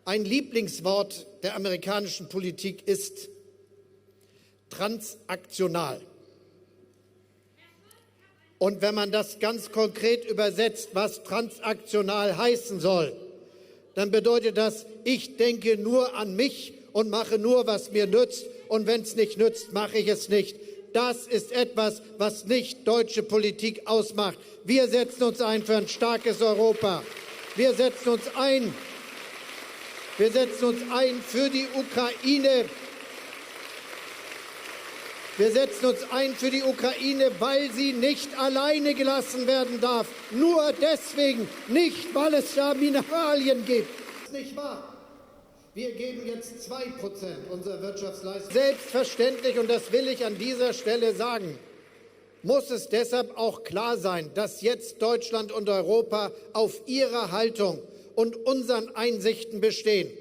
Ein Lieblingswort der amerikanischen Politik ist transaktional. Und wenn man das ganz konkret übersetzt, was transaktional heißen soll, dann bedeutet das, ich denke nur an mich und mache nur, was mir nützt. Und wenn es nicht nützt, mache ich es nicht. Das ist etwas, was nicht deutsche Politik ausmacht. Wir setzen uns ein für ein starkes Europa. Wir setzen uns ein für die Ukraine. Wir setzen uns ein für die Ukraine, weil sie nicht alleine gelassen werden darf. Nur deswegen, nicht weil es da Mineralien gibt. Das ist nicht wahr. Wir geben jetzt 2% unserer Wirtschaftsleistung. Selbstverständlich, und das will ich an dieser Stelle sagen, muss es deshalb auch klar sein, dass jetzt Deutschland und Europa auf ihrer Haltung und unseren Einsichten bestehen.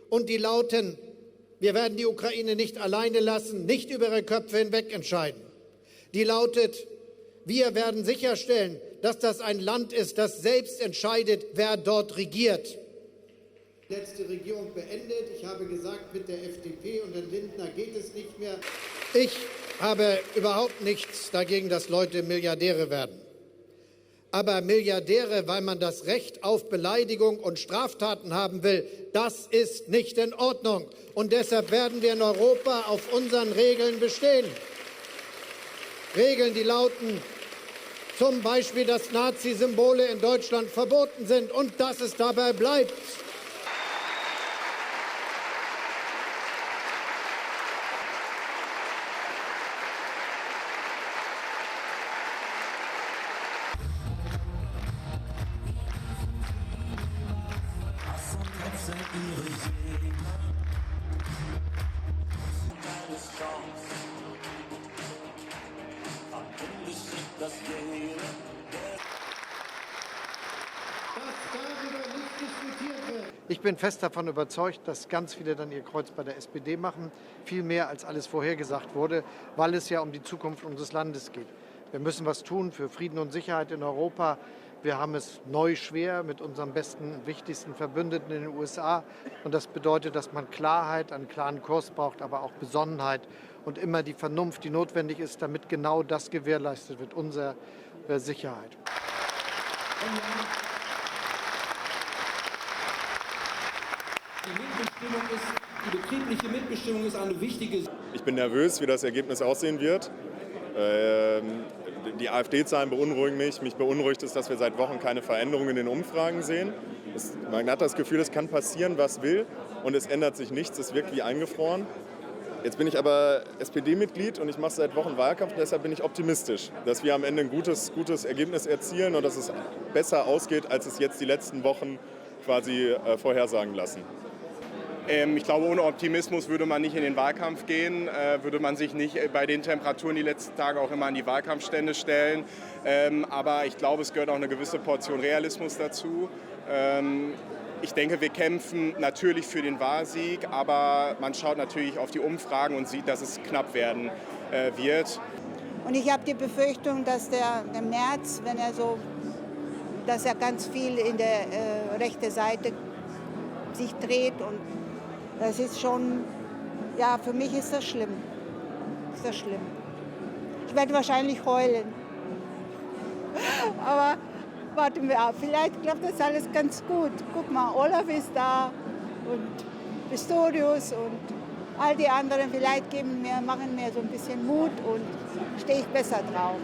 Und die lauten: Wir werden die Ukraine nicht alleine lassen, nicht über ihre Köpfe hinweg entscheiden. Die lautet: Wir werden sicherstellen, dass das ein Land ist, das selbst entscheidet, wer dort regiert. Letzte Regierung beendet. Ich habe gesagt, mit der FDP und Herrn Lindner geht es nicht mehr. Ich habe überhaupt nichts dagegen, dass Leute Milliardäre werden. Aber Milliardäre, weil man das Recht auf Beleidigung und Straftaten haben will, das ist nicht in Ordnung. Und deshalb werden wir in Europa auf unseren Regeln bestehen. Regeln, die lauten zum Beispiel, dass Nazi-Symbole in Deutschland verboten sind und dass es dabei bleibt. Ich bin fest davon überzeugt, dass ganz viele dann ihr Kreuz bei der SPD machen, viel mehr als alles vorhergesagt wurde, weil es ja um die Zukunft unseres Landes geht. Wir müssen was tun für Frieden und Sicherheit in Europa. Wir haben es neu schwer mit unserem besten, wichtigsten Verbündeten in den USA. Und das bedeutet, dass man Klarheit, einen klaren Kurs braucht, aber auch Besonnenheit und immer die Vernunft, die notwendig ist, damit genau das gewährleistet wird, unsere Sicherheit. Die betriebliche Mitbestimmung ist eine wichtige. Ich bin nervös, wie das Ergebnis aussehen wird. Die AfD-Zahlen beunruhigen mich. Mich beunruhigt es, dass wir seit Wochen keine Veränderungen in den Umfragen sehen. Man hat das Gefühl, es kann passieren, was will, und es ändert sich nichts. Es wirkt wie eingefroren. Jetzt bin ich aber SPD-Mitglied und ich mache seit Wochen Wahlkampf. Deshalb bin ich optimistisch, dass wir am Ende ein gutes Ergebnis erzielen und dass es besser ausgeht, als es jetzt die letzten Wochen quasi vorhersagen lassen. Ich glaube, ohne Optimismus würde man nicht in den Wahlkampf gehen, würde man sich nicht bei den Temperaturen die letzten Tage auch immer an die Wahlkampfstände stellen. Aber ich glaube, es gehört auch eine gewisse Portion Realismus dazu. Ich denke, wir kämpfen natürlich für den Wahlsieg, aber man schaut natürlich auf die Umfragen und sieht, dass es knapp werden wird. Und ich habe die Befürchtung, dass der Merz, dass er ganz viel in der rechten Seite sich dreht, und das ist schon, ja, für mich ist das schlimm. Ich werde wahrscheinlich heulen. Aber warten wir ab, vielleicht klappt das alles ganz gut. Guck mal, Olaf ist da und Pistorius und all die anderen, vielleicht machen mir so ein bisschen Mut und stehe ich besser drauf.